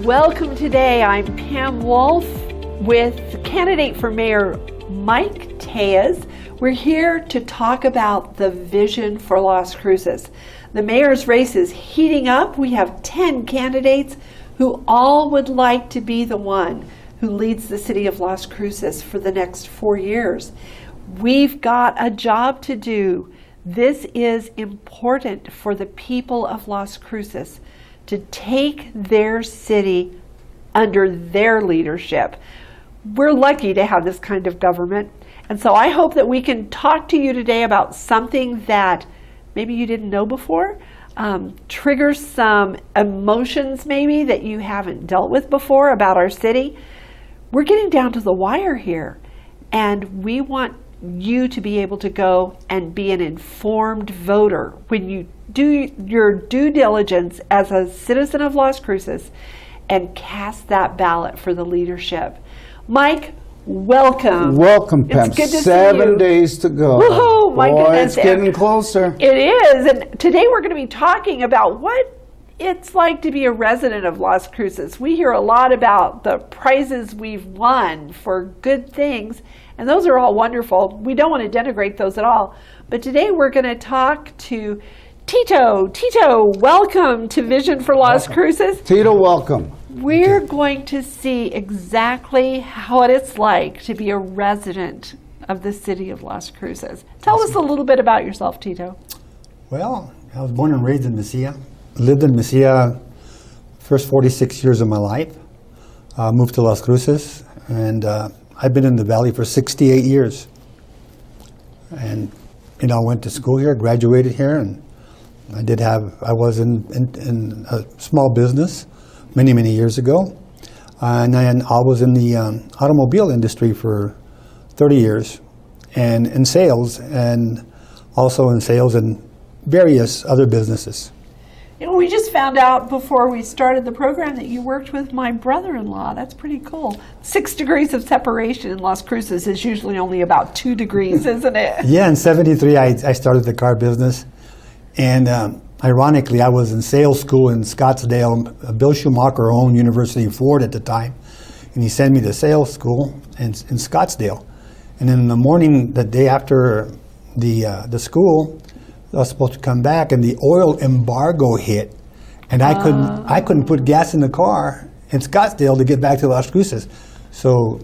Welcome today. I'm Pam Wolf with candidate for mayor Mike Tellez. We're here to talk about the vision for Las Cruces. The mayor's race is heating up. We have 10 candidates who all would like to be the one who leads the city of Las Cruces for the next 4 years. We've got a job to do. This is important for the people of Las Cruces to take their city under their leadership. We're lucky to have this kind of government. And so I hope that we can talk to you today about something that maybe you didn't know before, triggers some emotions maybe that you haven't dealt with before about our city. We're getting down to the wire here, and we want you to be able to go and be an informed voter when you do your due diligence as a citizen of Las Cruces and cast that ballot for the leadership. Mike, welcome. Welcome, Pam. It's good to 7 see you. days to go. Woohoo, my goodness. It's getting closer. It is, and today we're going to be talking about what it's like to be a resident of Las Cruces. We hear a lot about the prizes we've won for good things, and those are all wonderful. We don't want to denigrate those at all. But today we're going to talk to Tito. Tito, welcome to Vision for Las Cruces. Tito, welcome. We're going to see exactly what it's like to be a resident of the city of Las Cruces. Tell us a little bit about yourself, Tito. Well, I was born and raised in Mesilla. Lived in Mesilla first 46 years of my life. Moved to Las Cruces, and I've been in the valley for 68 years. And went to school here, graduated here, and I was in a small business many years ago, and then I was in the automobile industry for 30 years, and in sales, and also in sales and various other businesses. We just found out before we started the program that you worked with my brother-in-law. That's pretty cool. 6 degrees of separation in Las Cruces is usually only about 2 degrees, isn't it? Yeah, in '73 I started the car business, and ironically I was in sales school in Scottsdale. Bill Schumacher owned University of Ford at the time, and he sent me to sales school in Scottsdale. And then in the morning, the day after the school, I was supposed to come back, and the oil embargo hit, and I couldn't put gas in the car in Scottsdale to get back to Las Cruces. So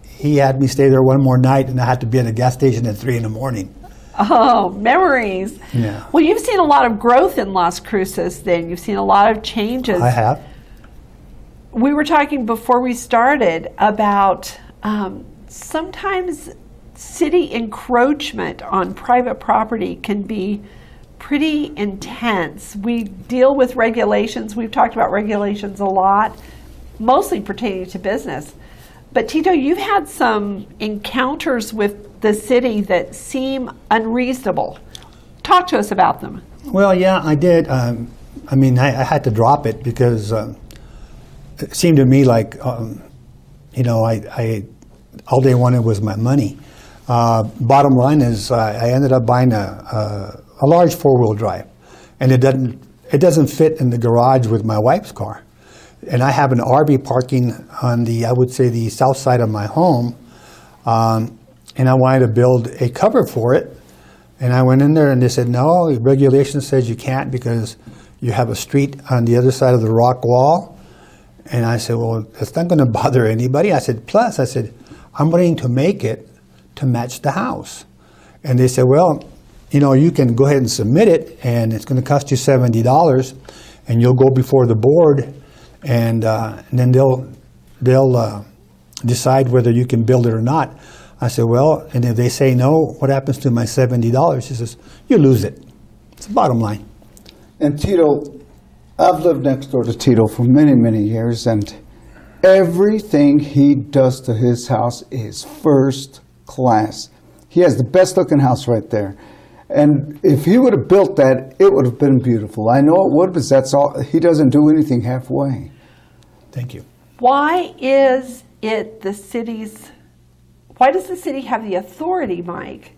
he had me stay there one more night, and I had to be at a gas station at 3 in the morning. Oh, memories. Yeah. Well, you've seen a lot of growth in Las Cruces then. You've seen a lot of changes. I have. We were talking before we started about sometimes city encroachment on private property can be pretty intense. We deal with regulations. We've talked about regulations a lot, mostly pertaining to business. But Tito, you've had some encounters with the city that seem unreasonable. Talk to us about them. Well, yeah, I did. I had to drop it because it seemed to me like, I all they wanted was my money. Bottom line is, I ended up buying a large 4-wheel drive, and it doesn't fit in the garage with my wife's car. And I have an RV parking on the south side of my home, and I wanted to build a cover for it. And I went in there, and they said, no, the regulation says you can't because you have a street on the other side of the rock wall. And I said, well, it's not going to bother anybody. I said, I'm willing to make it to match the house. And they said, well, you can go ahead and submit it, and it's going to cost you $70, and you'll go before the board, and then they'll decide whether you can build it or not. I said, well, and if they say no, what happens to my $70? She says, you lose it. It's the bottom line. And Tito, I've lived next door to Tito for many years, and everything he does to his house is first class. He has the best looking house right there. And if he would have built that, it would have been beautiful. I know it would, but that's all. He doesn't do anything halfway. Thank you. Why does the city have the authority, Mike,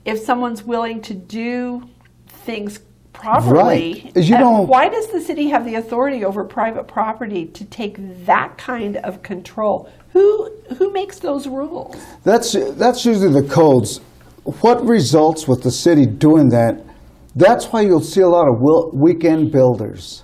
if someone's willing to do things properly. Right. You know, why does the city have the authority over private property to take that kind of control? Who makes those rules? that's usually the codes. What results with the city doing that? That's why you'll see a lot of weekend builders.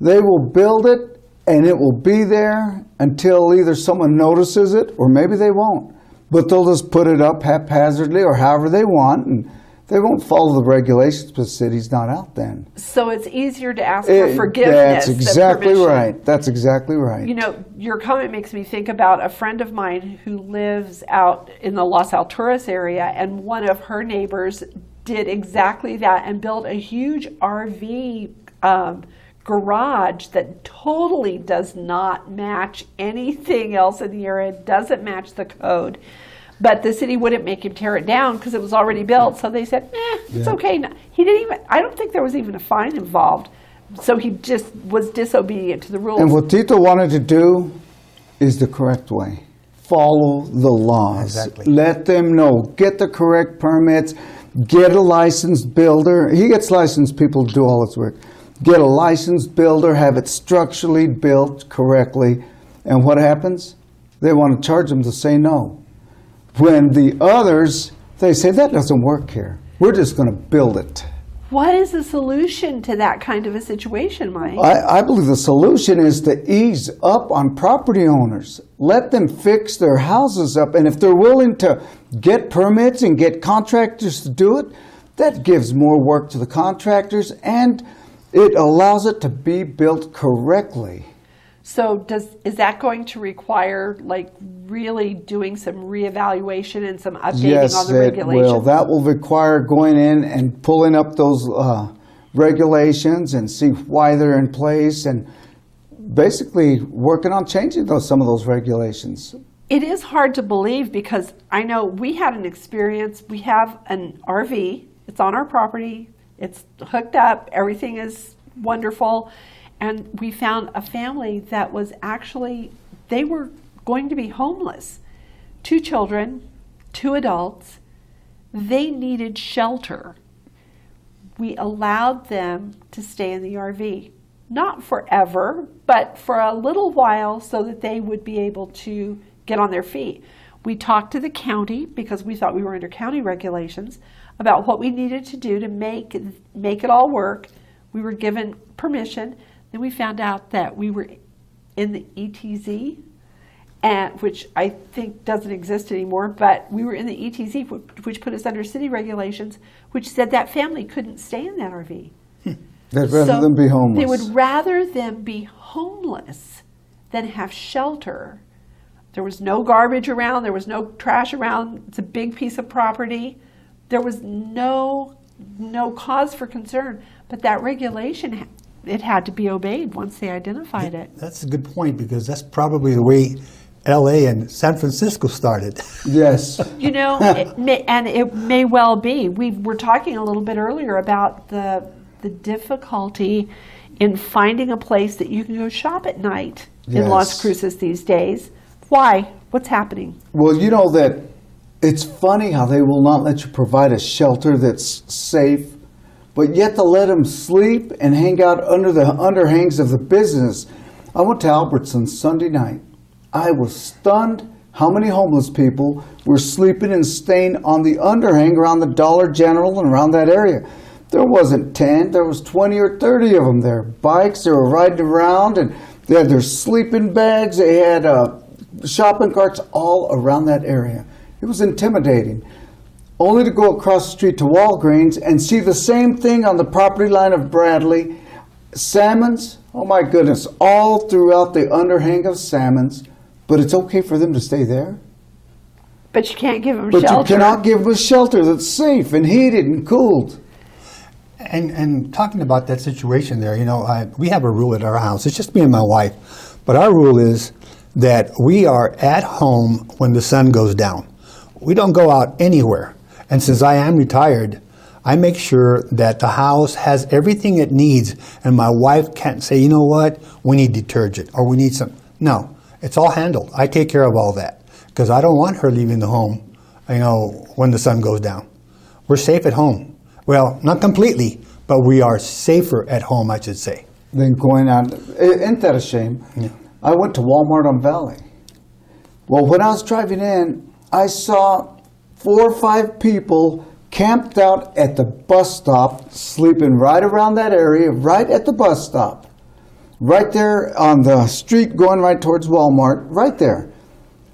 They will build it, and it will be there until either someone notices it or maybe they won't. But they'll just put it up haphazardly or however they want, and they won't follow the regulations, but the city's not out then. So it's easier to ask for forgiveness. That's exactly than permission. right. That's exactly right. You know, your comment makes me think about a friend of mine who lives out in the Los Alturas area, and one of her neighbors did exactly that and built a huge RV garage that totally does not match anything else in the area. It doesn't match the code. But the city wouldn't make him tear it down because it was already built. So they said, it's okay. He didn't even, I don't think there was even a fine involved. So he just was disobedient to the rules. And what Tito wanted to do is the correct way. Follow the laws. Exactly. Let them know. Get the correct permits. Get a licensed builder. He gets licensed people to do all his work. Get a licensed builder, have it structurally built correctly. And what happens? They want to charge them to say no. When the others, they say, that doesn't work here. We're just going to build it. What is the solution to that kind of a situation, Mike? I believe the solution is to ease up on property owners. Let them fix their houses up. And if they're willing to get permits and get contractors to do it, that gives more work to the contractors and it allows it to be built correctly. So is that going to require like really doing some reevaluation and some updating on the regulations? Yes, it will. That will require going in and pulling up those regulations and see why they're in place and basically working on changing some of those regulations. It is hard to believe because I know we had an experience. We have an RV. It's on our property. It's hooked up. Everything is wonderful. And we found a family that was actually, they were going to be homeless. 2 children, 2 adults. They needed shelter. We allowed them to stay in the RV. Not forever, but for a little while so that they would be able to get on their feet. We talked to the county because we thought we were under county regulations about what we needed to do to make it all work. We were given permission. Then we found out that we were in the ETZ, which I think doesn't exist anymore, but we were in the ETZ, which put us under city regulations, which said that family couldn't stay in that RV. They'd rather them be homeless. They would rather them be homeless than have shelter. There was no garbage around. There was no trash around. It's a big piece of property. There was no cause for concern. But that regulation, it had to be obeyed once they identified it. That's a good point because that's probably the way LA and San Francisco started. Yes. You know, it may well be. We were talking a little bit earlier about the difficulty in finding a place that you can go shop at night in Las Cruces these days. Why? What's happening? Well, you know that it's funny how they will not let you provide a shelter that's safe, but yet they'll let them sleep and hang out under the underhangs of the business. I went to Albertsons Sunday night. I was stunned how many homeless people were sleeping and staying on the underhang around the Dollar General and around that area. There wasn't 10, there was 20 or 30 of them there. Bikes, they were riding around and they had their sleeping bags, they had shopping carts all around that area. It was intimidating. Only to go across the street to Walgreens and see the same thing on the property line of Bradley. Salmons, oh my goodness, all throughout the underhang of salmons. But it's okay for them to stay there. But you can't give them shelter. But you cannot give them a shelter that's safe and heated and cooled. And talking about that situation there, you know, we have a rule at our house. It's just me and my wife. But our rule is that we are at home when the sun goes down. We don't go out anywhere. And since I am retired, I make sure that the house has everything it needs. And my wife can't say, you know what, we need detergent or we need some. No, it's all handled. I take care of all that because I don't want her leaving the home, you know, when the sun goes down. We're safe at home. Well, not completely, but we are safer at home, I should say. Then going out, isn't that a shame? Yeah. I went to Walmart on Valley. Well, when I was driving in, I saw 4 or 5 people camped out at the bus stop, sleeping right around that area, right at the bus stop. Right there on the street going right towards Walmart, right there.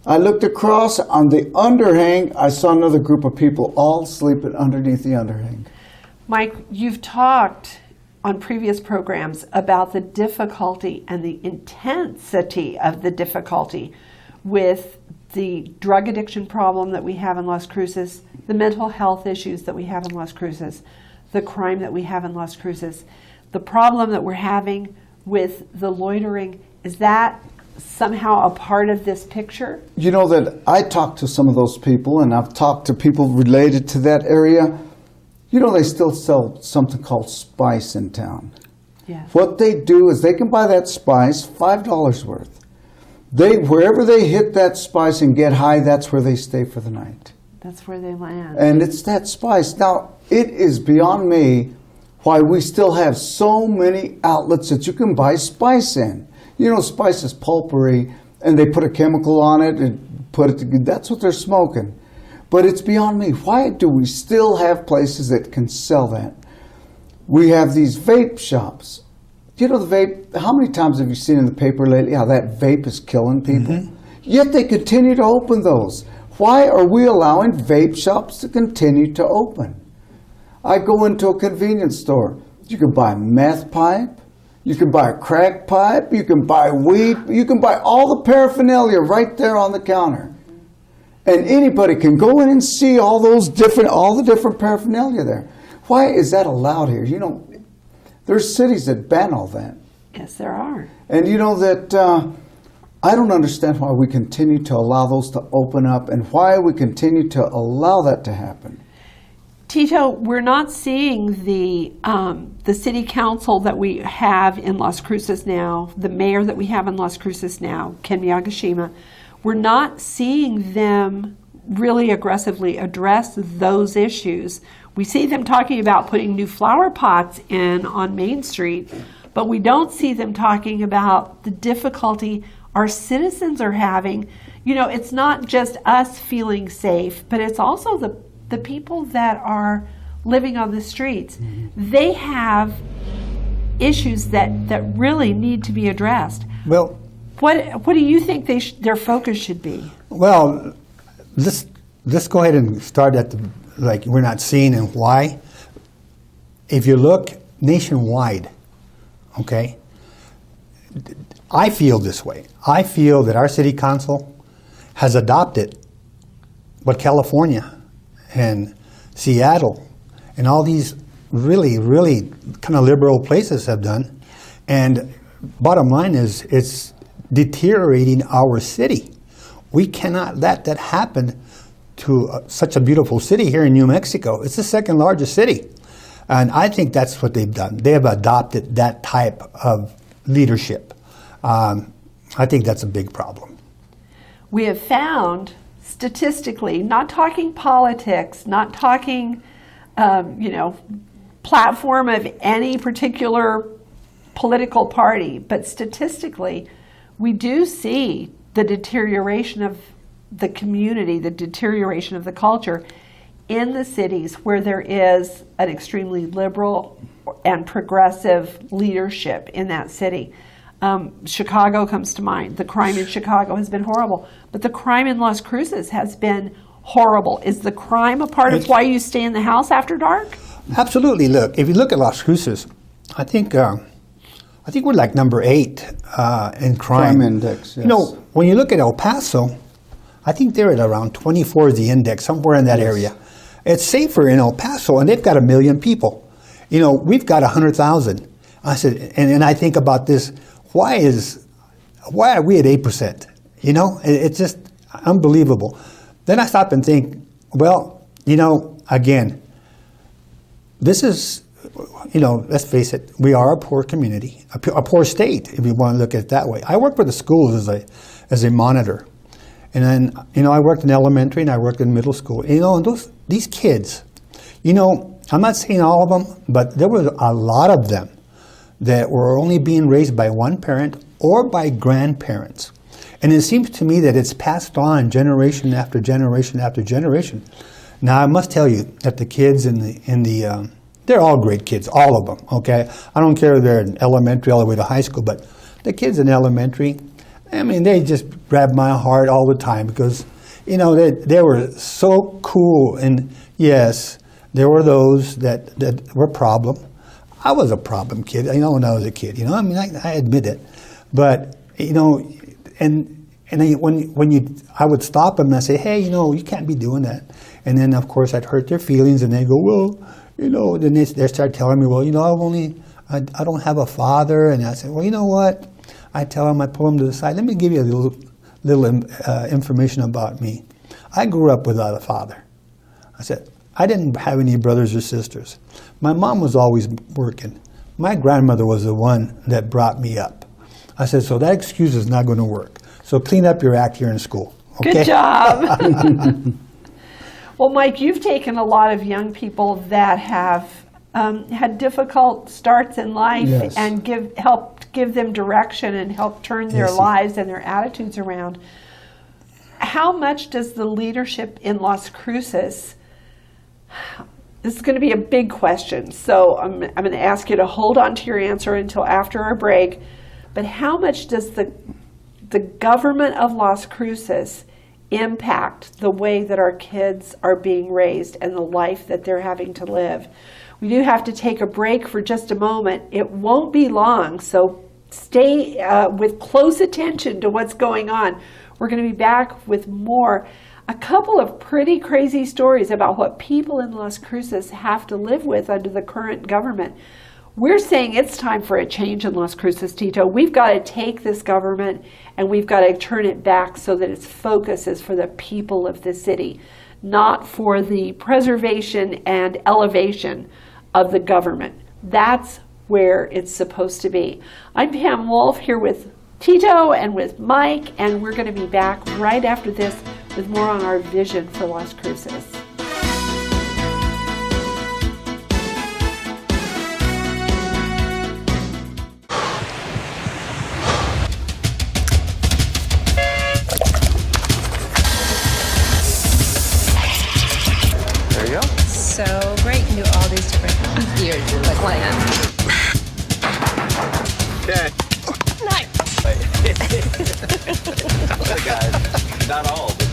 I looked across on the underhang, I saw another group of people all sleeping underneath the underhang. Mike, you've talked on previous programs about the difficulty and the intensity of the difficulty with the drug addiction problem that we have in Las Cruces, the mental health issues that we have in Las Cruces, the crime that we have in Las Cruces, the problem that we're having with the loitering. Is that somehow a part of this picture? You know that I talked to some of those people, and I've talked to people related to that area. You know, they still sell something called spice in town. Yes. What they do is they can buy that spice, $5 worth. Wherever they hit that spice and get high, that's where they stay for the night. That's where they land. And it's that spice. Now, it is beyond me why we still have so many outlets that you can buy spice in. You know, spice is pulpery, and they put a chemical on it and that's what they're smoking. But it's beyond me. Why do we still have places that can sell that? We have these vape shops. You know, the vape, how many times have you seen in the paper lately how that vape is killing people? Mm-hmm. Yet they continue to open those. Why are we allowing vape shops to continue to open? I go into a convenience store. You can buy a meth pipe. You can buy a crack pipe. You can buy weed. You can buy all the paraphernalia right there on the counter. And anybody can go in and see all the different paraphernalia there. Why is that allowed here? You know, there's cities that ban all that. Yes, there are. And you know that I don't understand why we continue to allow those to open up and why we continue to allow that to happen. Tito, we're not seeing the city council that we have in Las Cruces now, the mayor that we have in Las Cruces now, Ken Miyagishima. We're not seeing them really aggressively address those issues. We see them talking about putting new flower pots in on Main Street, but we don't see them talking about the difficulty our citizens are having. You know, it's not just us feeling safe, but it's also the people that are living on the streets. Mm-hmm. They have issues that really need to be addressed. Well, what do you think their focus should be? Well, let's go ahead and start at we're not seeing and why. If you look nationwide, okay, I feel this way. I feel that our city council has adopted what California and Seattle and all these really, really kind of liberal places have done. And bottom line is it's deteriorating our city. We cannot let that happen to such a beautiful city here in New Mexico. It's the second largest city. And I think that's what they've done. They have adopted that type of leadership. I think that's a big problem. We have found statistically, not talking politics, not talking, platform of any particular political party, but statistically, we do see the deterioration of the community, the deterioration of the culture in the cities where there is an extremely liberal and progressive leadership in that city. Chicago comes to mind. The crime in Chicago has been horrible, but the crime in Las Cruces has been horrible. Is the crime a part of why you stay in the house after dark? Absolutely. Look, if you look at Las Cruces, I think we're like number 8 in crime. Crime index, yes. You know, when you look at El Paso, I think they're at around 24 is the index, somewhere in that area. It's safer in El Paso, and they've got 1 million people. You know, we've got 100,000. I said, and I think about this. Why are we at 8%? You know, it's just unbelievable. Then I stop and think, well, you know, again, this is, you know, let's face it, we are a poor community, a poor state, if you want to look at it that way. I work with the schools as a monitor. And then, you know, I worked in elementary and I worked in middle school. You know, and these kids, you know, I'm not saying all of them, but there was a lot of them that were only being raised by one parent or by grandparents. And it seems to me that it's passed on generation after generation after generation. Now, I must tell you that the kids they're all great kids, all of them, okay? I don't care if they're in elementary all the way to high school, but the kids in elementary, I mean, they just grab my heart all the time because, you know, they were so cool. And yes, there were those that were problem. I was a problem kid, you know, when I was a kid, you know, I mean, I admit it. But, you know, and I would stop them and I'd say, hey, you know, you can't be doing that. And then, of course, I'd hurt their feelings and they go, well, you know, then they start telling me, well, you know, I don't have a father. And I said, well, you know what? I tell them, I pull them to the side. Let me give you a little information about me. I grew up without a father. I said, I didn't have any brothers or sisters. My mom was always working. My grandmother was the one that brought me up. I said, so that excuse is not going to work. So clean up your act here in school. Okay? Good job. Well, Mike, you've taken a lot of young people that have had difficult starts in life Yes. and helped give them direction and help turn their Yes. lives and their attitudes around. How much does the leadership in Las Cruces, this is going to be a big question, so I'm going to ask you to hold on to your answer until after our break, but how much does the government of Las Cruces impact the way that our kids are being raised and the life that they're having to live? We do have to take a break for just a moment. It won't be long, so stay with close attention to what's going on. We're going to be back with more. A couple of pretty crazy stories about what people in Las Cruces have to live with under the current government. We're saying it's time for a change in Las Cruces, Tito. We've got to take this government and we've got to turn it back so that its focus is for the people of the city, not for the preservation and elevation of the government. That's where it's supposed to be. I'm Pam Wolf here with Tito and with Mike, and we're going to be back right after this with more on our vision for Las Cruces. There you go. So great. You can do all these different gears like land. Okay. Nice. Guys, not all. But...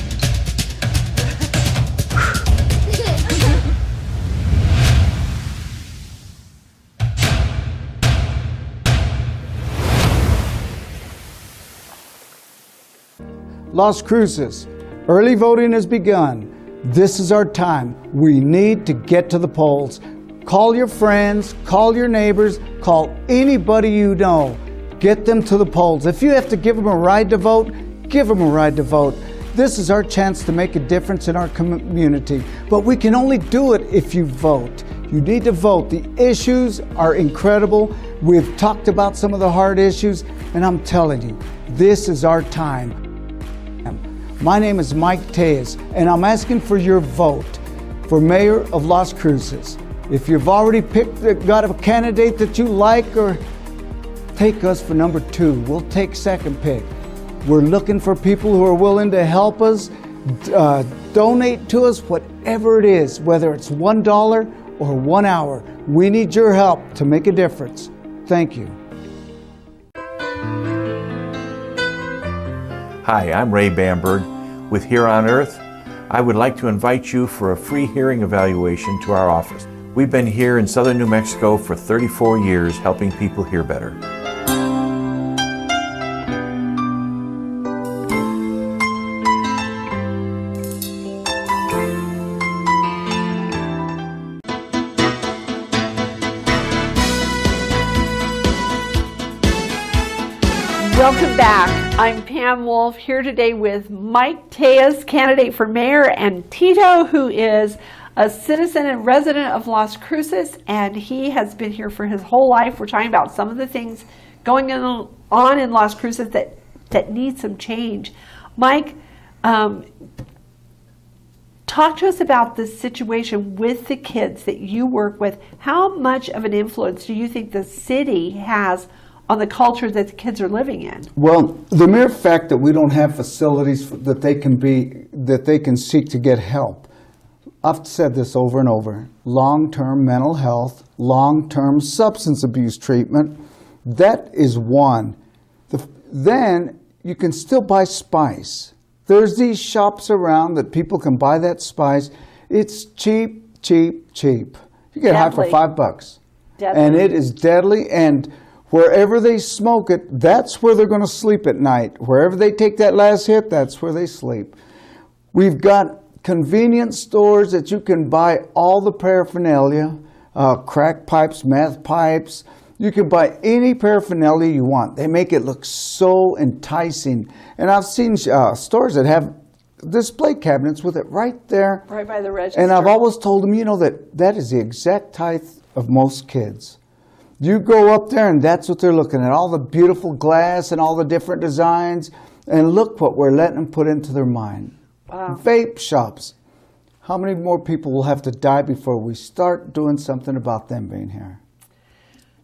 Las Cruces, early voting has begun. This is our time. We need to get to the polls. Call your friends, call your neighbors, call anybody you know. Get them to the polls. If you have to give them a ride to vote, give them a ride to vote. This is our chance to make a difference in our community. But we can only do it if you vote. You need to vote. The issues are incredible. We've talked about some of the hard issues, and I'm telling you, this is our time. My name is Mike Tellez, and I'm asking for your vote for Mayor of Las Cruces. If you've already got a candidate that you like, or take us for number 2. We'll take second pick. We're looking for people who are willing to help us, donate to us, whatever it is, whether it's $1 or 1 hour. We need your help to make a difference. Thank you. Hi, I'm Ray Bamberg with Here on Earth. I would like to invite you for a free hearing evaluation to our office. We've been here in southern New Mexico for 34 years helping people hear better. Welcome back. I'm Pam Wolf here today with Mike Tellez, candidate for mayor, and Tito, who is a citizen and resident of Las Cruces, and he has been here for his whole life. We're talking about some of the things going on in Las Cruces that need some change. Mike, Talk to us about the situation with the kids that you work with. How much of an influence do you think the city has on the culture that the kids are living in? Well, the mere fact that we don't have facilities that they can seek to get help. I've said this over and over. Long-term mental health, long-term substance abuse treatment, that is one. Then you can still buy spice. There's these shops around that people can buy that spice. It's cheap, cheap, cheap. You get high for $5. Deadly. And it is deadly. And wherever they smoke it, that's where they're going to sleep at night. Wherever they take that last hit, that's where they sleep. We've got convenience stores that you can buy all the paraphernalia, crack pipes, meth pipes. You can buy any paraphernalia you want. They make it look so enticing. And I've seen stores that have display cabinets with it right there. Right by the register. And I've always told them, that is the exact type of most kids. You go up there and that's what they're looking at, all the beautiful glass and all the different designs. And look what we're letting them put into their mind. Wow. Vape shops. How many more people will have to die before we start doing something about them being here?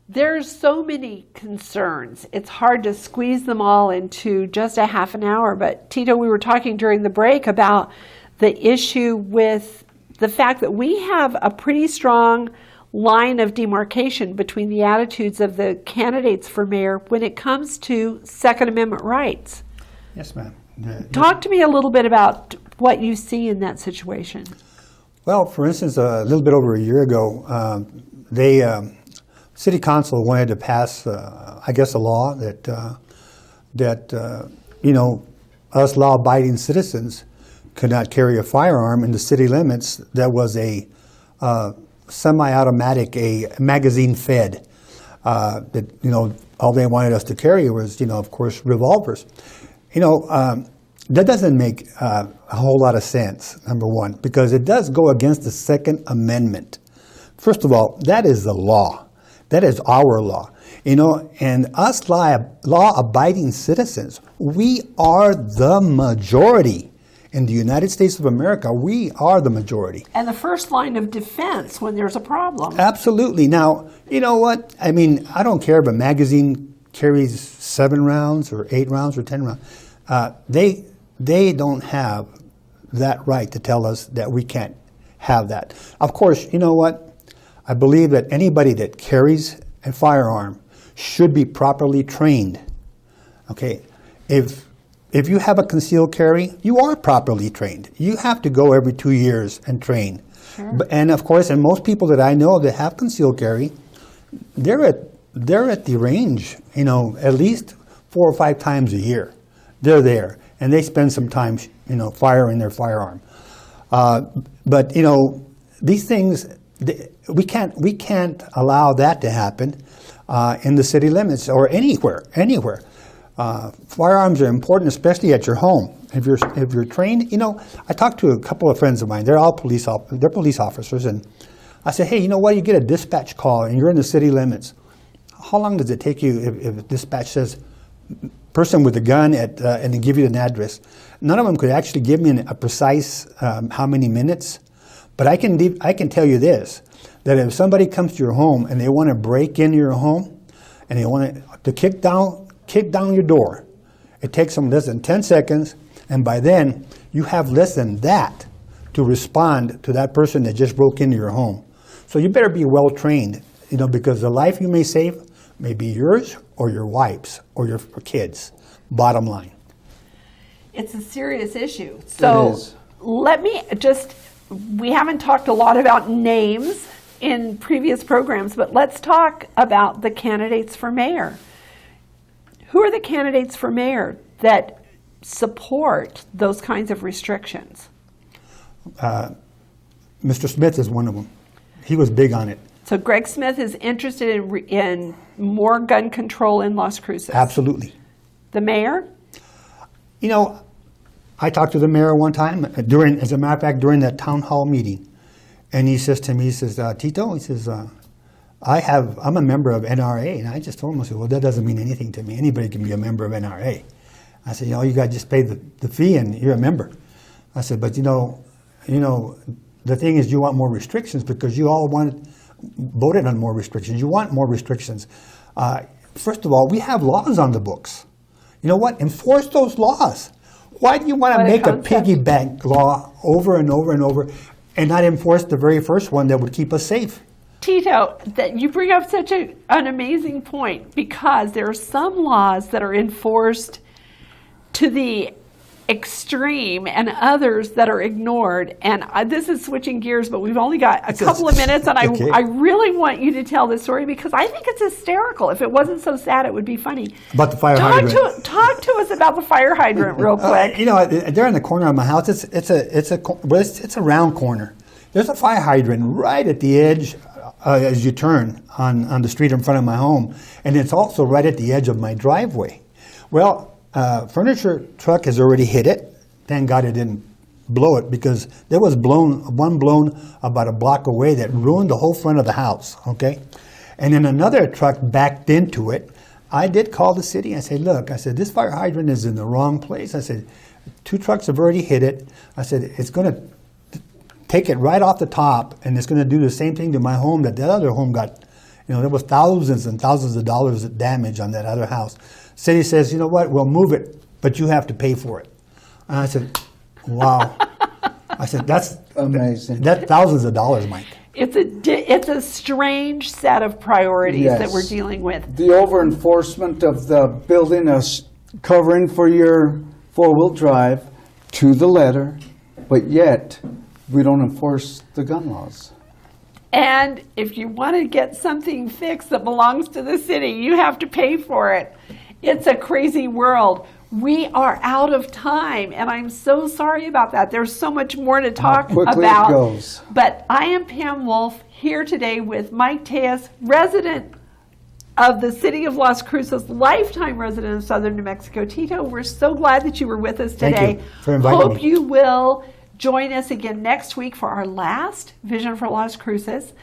There's so many concerns. It's hard to squeeze them all into just a half an hour. But Tito, we were talking during the break about the issue with the fact that we have a pretty strong line of demarcation between the attitudes of the candidates for mayor when it comes to Second Amendment rights. Yes, ma'am. Talk to me a little bit about what you see in that situation. Well, for instance, a little bit over a year ago, City Council wanted to pass, a law that us law-abiding citizens could not carry a firearm in the city limits that was a semi-automatic, a magazine-fed. All they wanted us to carry was, of course, revolvers. That doesn't make a whole lot of sense, number one, because it does go against the Second Amendment. First of all, that is the law. That is our law. And us law-abiding citizens, we are the majority. In the United States of America, we are the majority. And the first line of defense when there's a problem. Absolutely. Now, you know what? I mean, I don't care if a magazine carries 7 rounds or 8 rounds or 10 rounds. They don't have that right to tell us that we can't have that. Of course, you know what? I believe that anybody that carries a firearm should be properly trained. Okay? If you have a concealed carry, you are properly trained. You have to go every 2 years and train. Sure. And of course, and most people that I know that have concealed carry, they're at the range, at least 4 or 5 times a year. They're there, and they spend some time, firing their firearm. But these things, we can't allow that to happen in the city limits or anywhere. Firearms are important, especially at your home. If you're trained, I talked to a couple of friends of mine. They're all police officers, and I said, hey, you know what? You get a dispatch call, and you're in the city limits. How long does it take you if dispatch says person with a gun and they give you an address? None of them could actually give me a precise how many minutes, but I can tell you this: that if somebody comes to your home and they want to break into your home and they want to kick down your door, it takes them less than 10 seconds, and by then you have less than that to respond to that person that just broke into your home. So you better be well trained, because the life you may save may be yours or your wife's or your kids. Bottom line. It's a serious issue. So we haven't talked a lot about names in previous programs, but let's talk about the candidates for mayor. Who are the candidates for mayor that support those kinds of restrictions? Mr. Smith is one of them. He was big on it. So Greg Smith is interested in more gun control in Las Cruces. Absolutely. The mayor? I talked to the mayor one time during that town hall meeting, and he says to me, Tito, he says, I'm a member of NRA, and I just told him, I said, well, that doesn't mean anything to me. Anybody can be a member of NRA. I said, you got to just pay the fee, and you're a member. I said, but the thing is you want more restrictions because you all voted on more restrictions. You want more restrictions. First of all, we have laws on the books. You know what? Enforce those laws. Why do you want to make a piggy bank law over and over and over and not enforce the very first one that would keep us safe? Tito, that you bring up such an amazing point, because there are some laws that are enforced to the extreme and others that are ignored. And this is switching gears, but we've only got a couple of minutes, and Okay. I really want you to tell this story because I think it's hysterical. If it wasn't so sad, it would be funny. About the fire hydrant. Talk to us about the fire hydrant real quick. They're in the corner of my house. It's a round corner. There's a fire hydrant right at the edge as you turn on the street in front of my home, and it's also right at the edge of my driveway. Well, furniture truck has already hit it. Thank God it didn't blow it, because there was one blown about a block away that ruined the whole front of the house, okay? And then another truck backed into it. I did call the city. I said, look, this fire hydrant is in the wrong place. I said, 2 trucks have already hit it. I said, it's going to take it right off the top, and it's going to do the same thing to my home that the other home got. There was thousands and thousands of dollars of damage on that other house. City says, you know what, we'll move it, but you have to pay for it. And I said, wow. I said, that's amazing. That's thousands of dollars, Mike. It's a strange set of priorities Yes. that we're dealing with. The over-enforcement of the building a covering for your four-wheel drive to the letter, but yet we don't enforce the gun laws. And if you want to get something fixed that belongs to the city, you have to pay for it. It's a crazy world. We are out of time, and I'm so sorry about that. There's so much more to talk quickly about. it goes. But I am Pam Wolf, here today with Mike Tellez, resident of the city of Las Cruces, lifetime resident of southern New Mexico. Tito, we're so glad that you were with us today. Thank you for inviting Hope me. you will join us again next week for our last Vision for Las Cruces.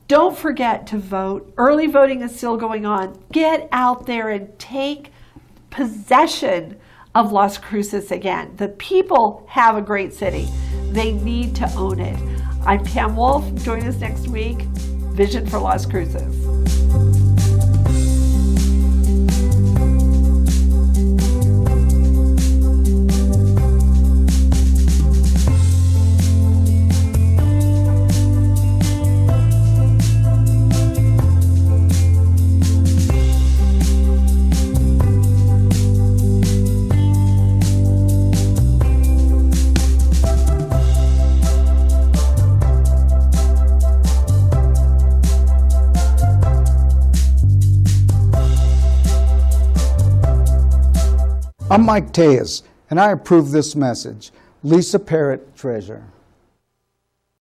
Don't forget to vote. Early voting is still going on. Get out there and take possession of Las Cruces again. The people have a great city. They need to own it. I'm Pam Wolf. Join us next week. Vision for Las Cruces. I'm Mike Tellez, and I approve this message. Lisa Parrott, Treasurer.